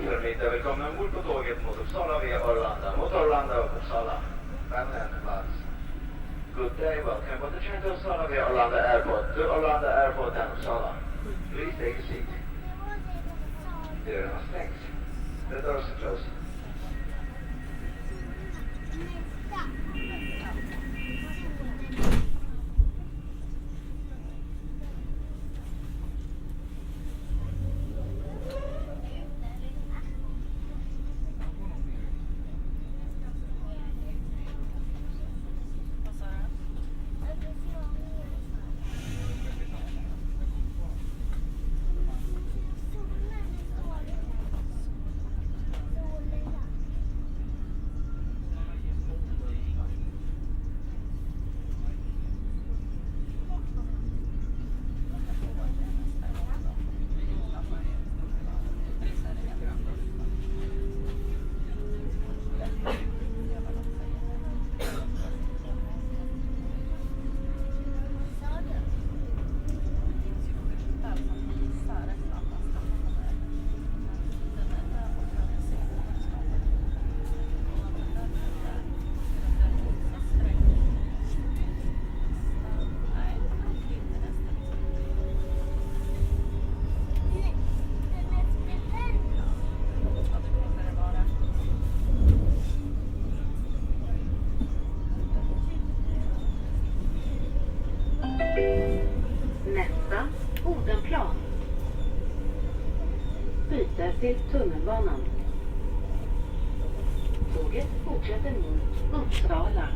Förmiddag, välkomna ombord på tåget mot Uppsala via Arlanda. Mot Arlanda och Uppsala. Välkommen plats. Good day, welcome on the train to Uppsala via Arlanda Airport. To Arlanda Airport and Uppsala. Please take a seat. Dörrarna stängs. The doors are closed. Odenplan. Byter till tunnelbanan. Tåget fortsätter mot Uppsala.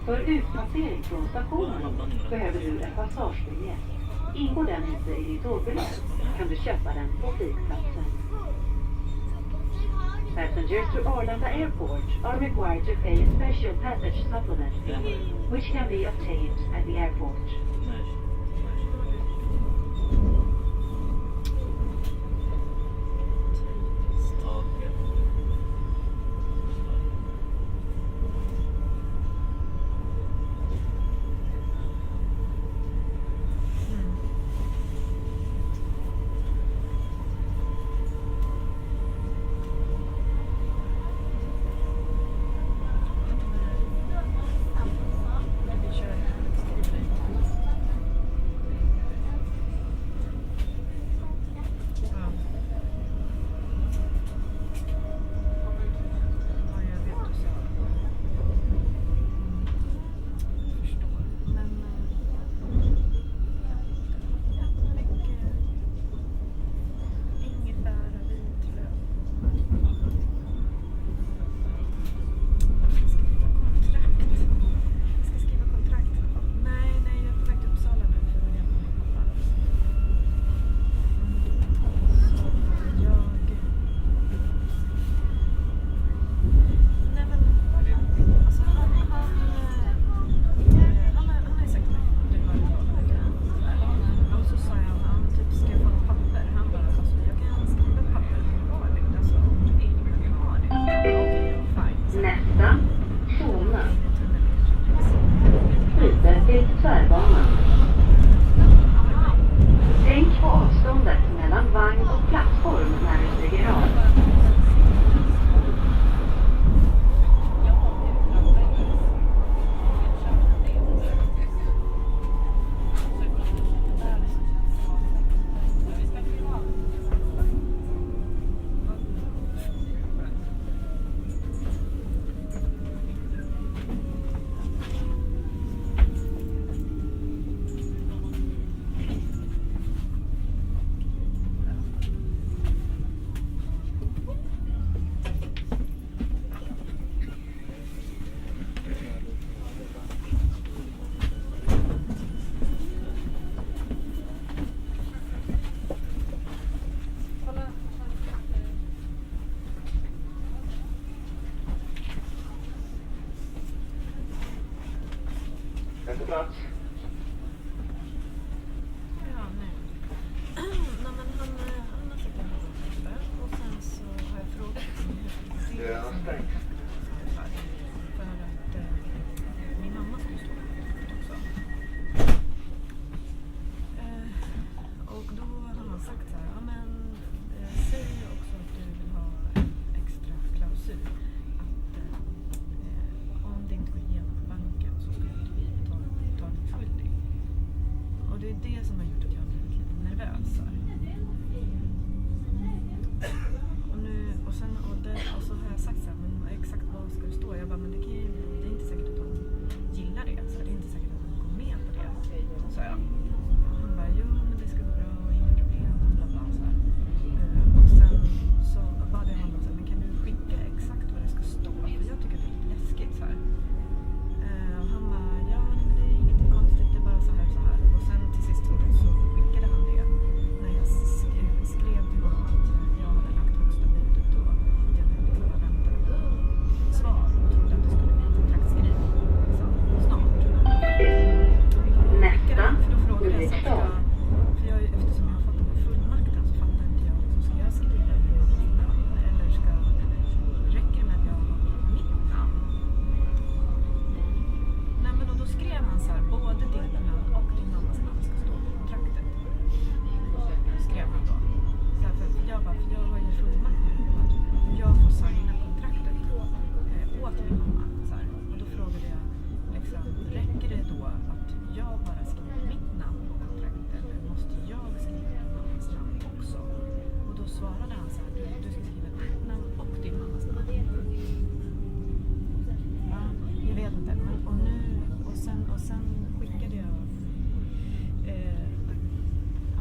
För utpassering från stationen behöver du en passagebiljett. Ingår den inte i din tågbiljett kan du köpa den på flygplatsen. Passengers to Arlanda Airport are required to pay a special passage supplement fee, which can be obtained at the airport. Nästa, Solna. Byte till tvärbanan. Tänk på avståndet mellan vagn och plattform när du stiger av. Nästa plats. Ja, nej. Nej, men han har fått en fråga och sen så har jag frågat hur det Dörren är stängd. för att min mamma ska stå också. Och då har han sagt så här, ja men säg också att du vill ha en extra klausul att om det inte går igenom banken så ska du inte bli betalningsskyldig. Och det är det som har gjort att jag har blivit lite nervös här. Och så har jag sagt så här, men exakt vad ska det stå? Jag bara, men det är inte säkert att de gillar det. Så det är inte säkert att de går med på det. Så jag. Han bara, jo men det ska gå bra och inga problem. Bla bla så här. Och sen så bad jag honom så här, men kan du skicka exakt vad det ska stå? För jag tycker att det är lite läskigt så här. Och han bara, ja men det är inget konstigt, det är bara så här så här. Och sen till sist så skickade han det när jag skrev till honom att jag hade lagt högsta budet och jag liksom bara väntade på svar och trodde att det skulle bli kontraktskrivning liksom, snart. Nästa, För då frågade jag så Ulriksdal. eftersom jag har fått den här fullmakten så fattar inte jag liksom, ska jag skriva i min namn eller räcker det med att jag har mitt namn? Nej men då skrev han så här, både ditt namn och din mammas namn ska stå på kontraktet. Skrev han då. Så här, för jag har ju fullmakt nu att jag får signa kontraktet åt min mamma. Så här. Och då frågade jag, liksom, räcker det då att jag bara skriver mitt namn på kontraktet eller måste jag skriva min mammas namn också? Och då svarade han så här, du ska skriva ditt namn och din mammas namn. Ja, jag vet inte. Men, och sen skickade jag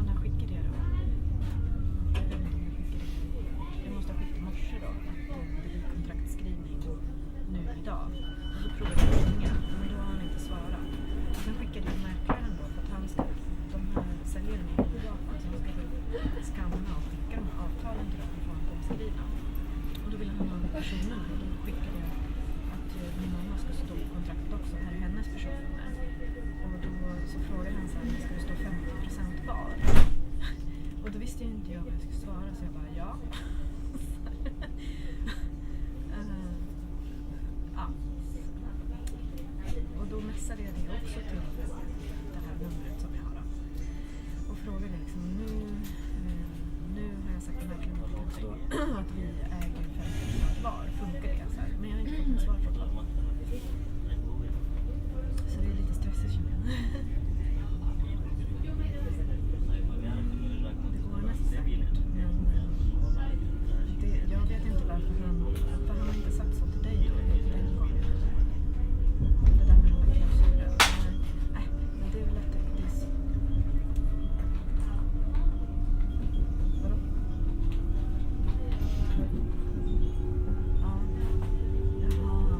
när skickade jag då? Jag vet inte om jag skickade det. Jag måste ha skickat i morse då att det blir kontraktskrivning nu idag. Och så provade jag att ringa, men då har han inte svarat. Sen skickade jag mäklaren då för att han ska, de här säljarna i Japan, så han ska skanna och skicka de här avtalen till dem och få en påskrivna. Och då ville han ha personnummer och då skickade jag att min mamma ska stå på kontraktet också, här är hennes personnummer. Och då så frågade han så här, ska det stå 50% var? Och då visste inte jag vad jag skulle svara, så jag bara ja. Ja. Och då messade jag det också till det här numret som jag har då. Och frågade liksom, nu har jag sagt att det står att vi äger 50% var. Funkar det så här? Men jag har inte fått något svar från dem. Så det är lite stressigt känner jag. Det går nästan säkert. Men jag vet inte varför han har inte sagt så till dig då, den gången. Det där med den där klausulen. Nej, men det är väl lätt att det är så. Vadå? Ja. Jaha.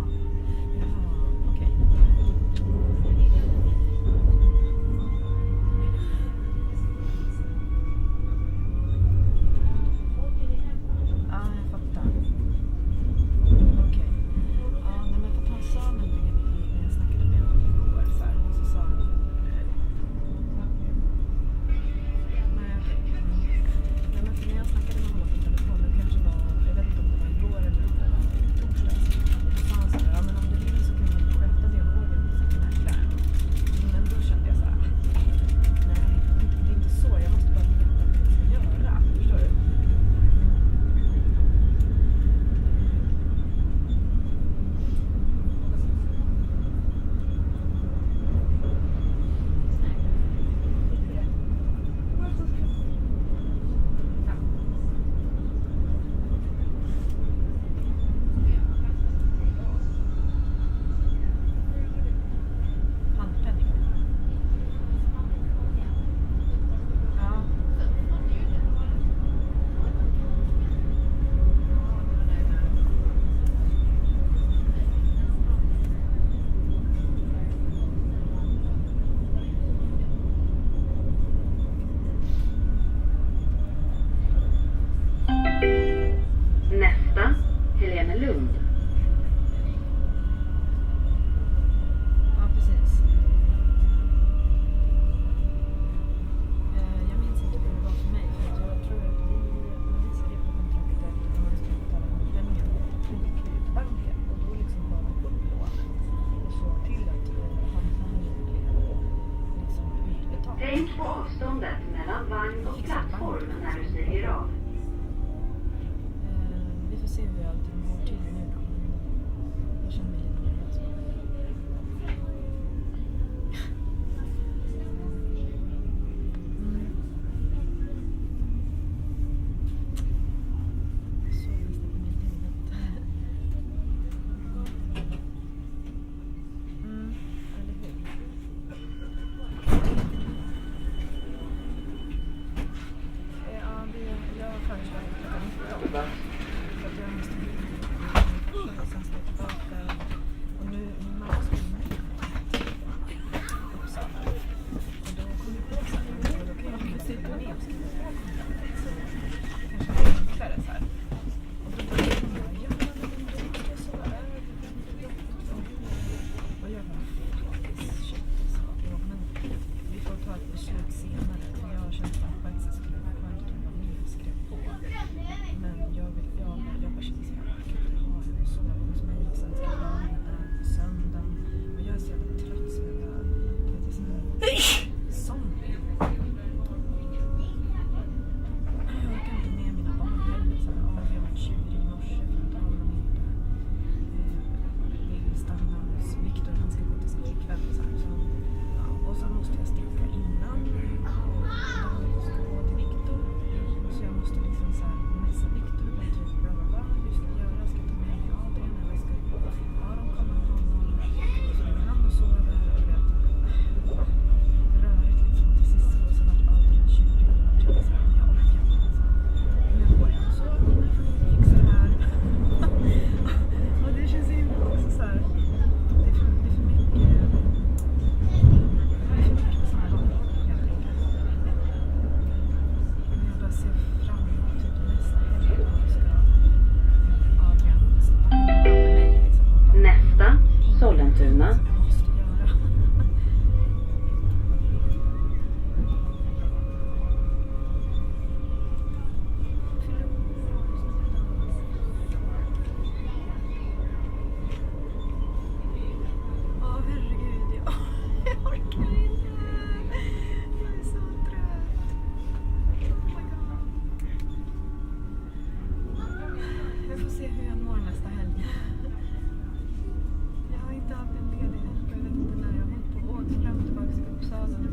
staden.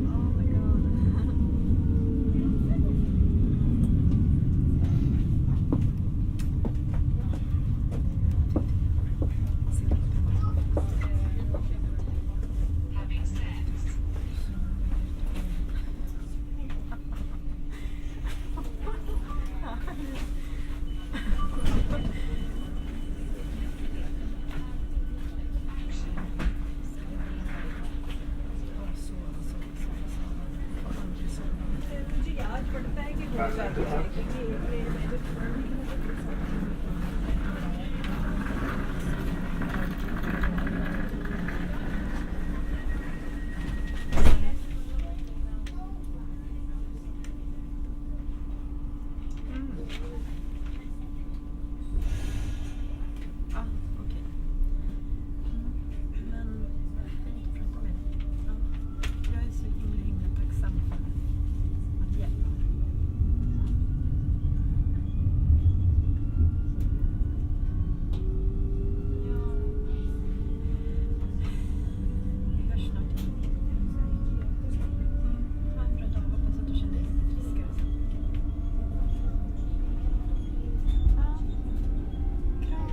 Oh my god. Ah, okej. Men fint att prata med dig. Ja. Jag är så himla tacksam för att hjälpa. Ja. Vi hörs snart igen. Ha en bra dag. Hoppas att du känner dig lite friskare sen. Ja. Kram.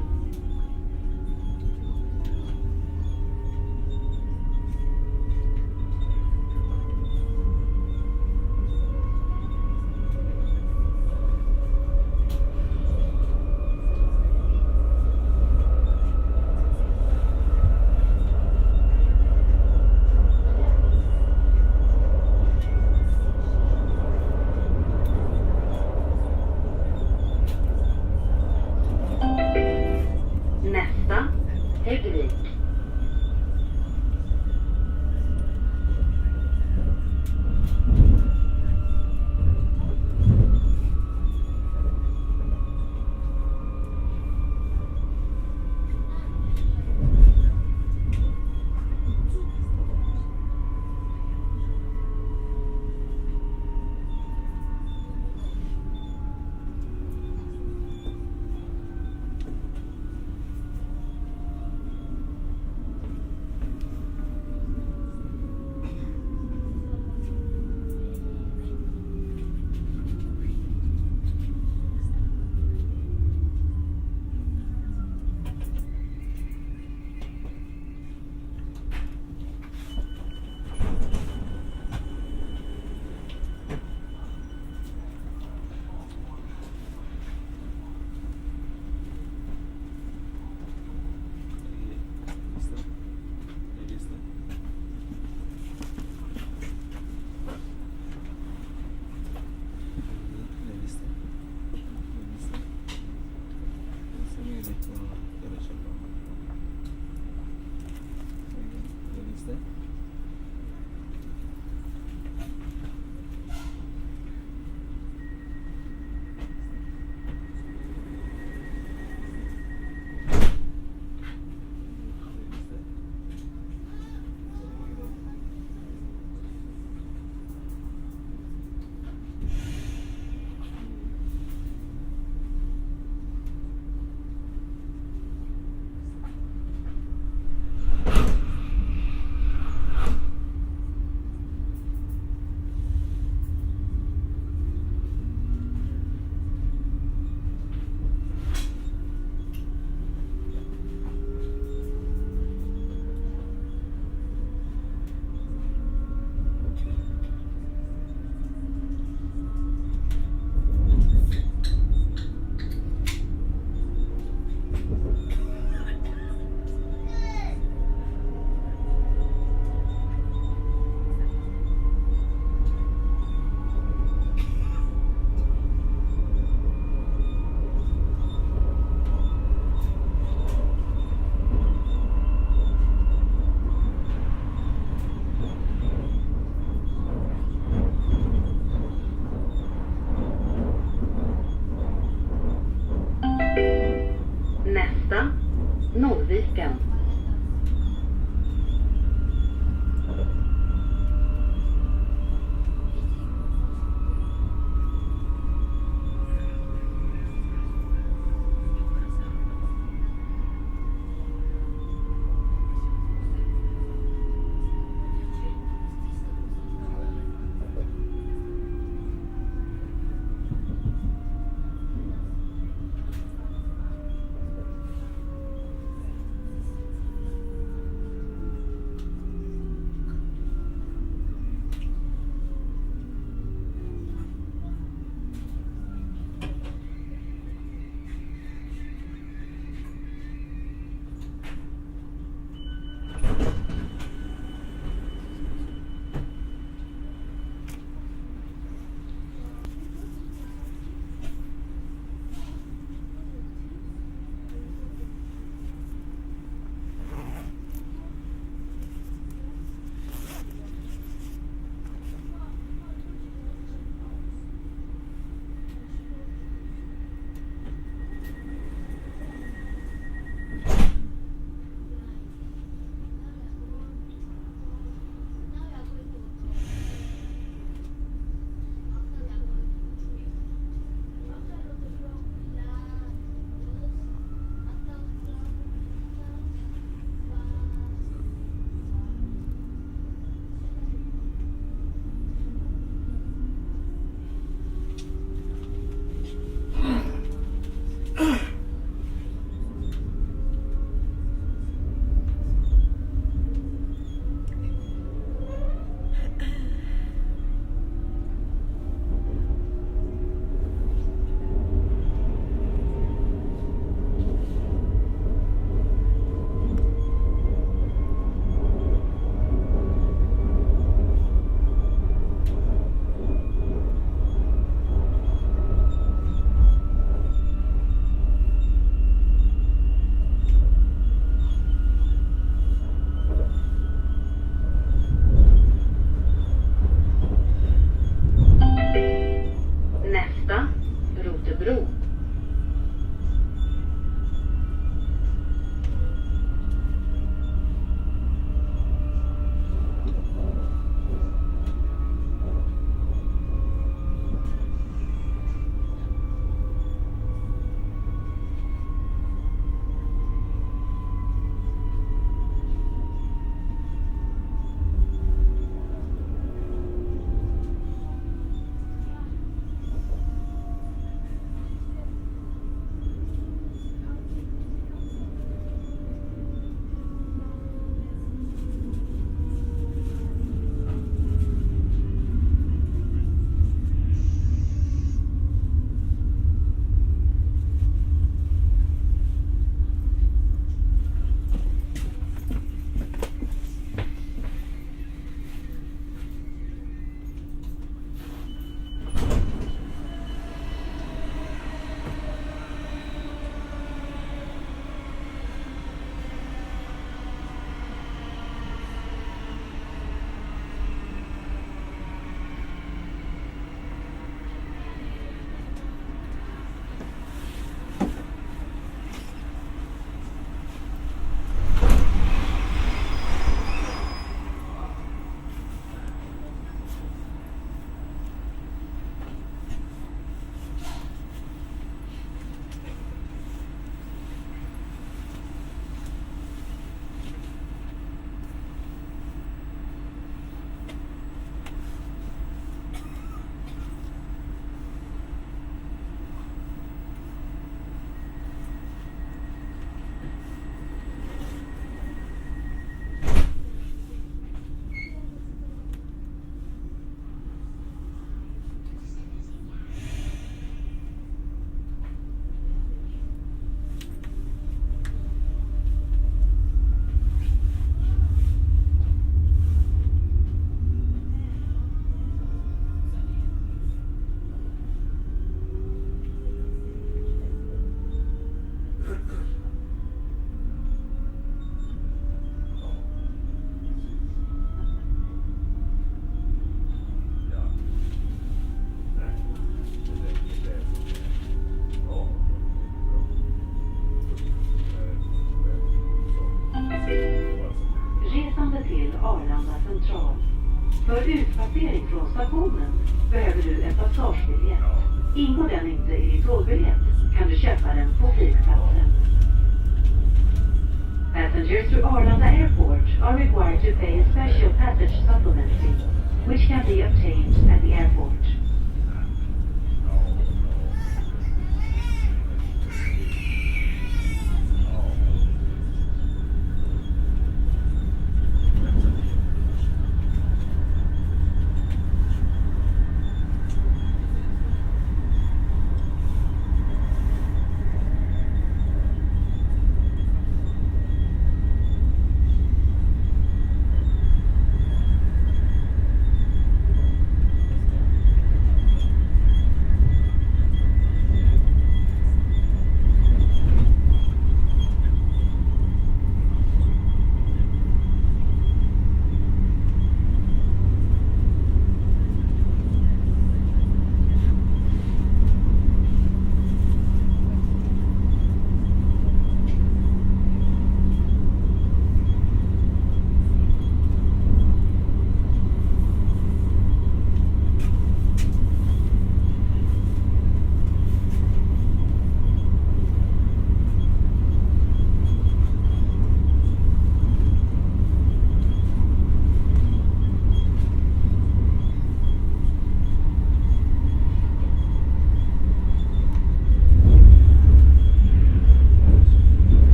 Nästa, Häggvik. Arlanda central. För utpassering från stationen behöver du en passagebiljett. Ingår den inte i din tågbiljett kan du köpa den på flygplatsen. Passengers to Arlanda Airport are required to pay a special passage supplement fee, which can be obtained at the airport.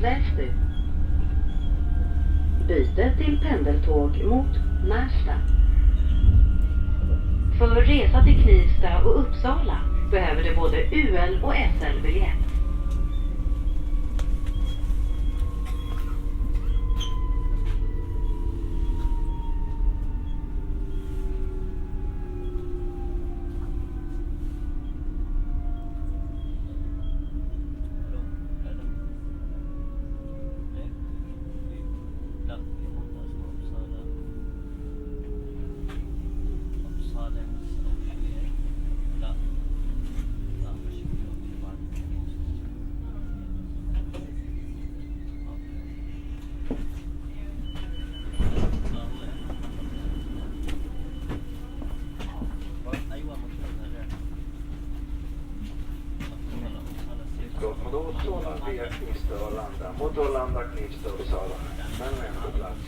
Väster. Byte till pendeltåg mot Märsta. För resa till Knivsta och Uppsala behöver du både UL och SL-biljett. Mot Solna via Knivsta och Arlanda. Mot Arlanda, Knivsta och Uppsala. Men med på plats.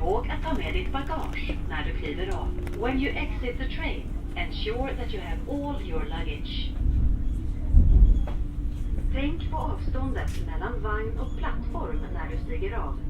ihåg att ta med ditt bagage när du kliver av. When you exit the train, ensure that you have all your luggage. Tänk på avståndet mellan vagn och plattform när du stiger av.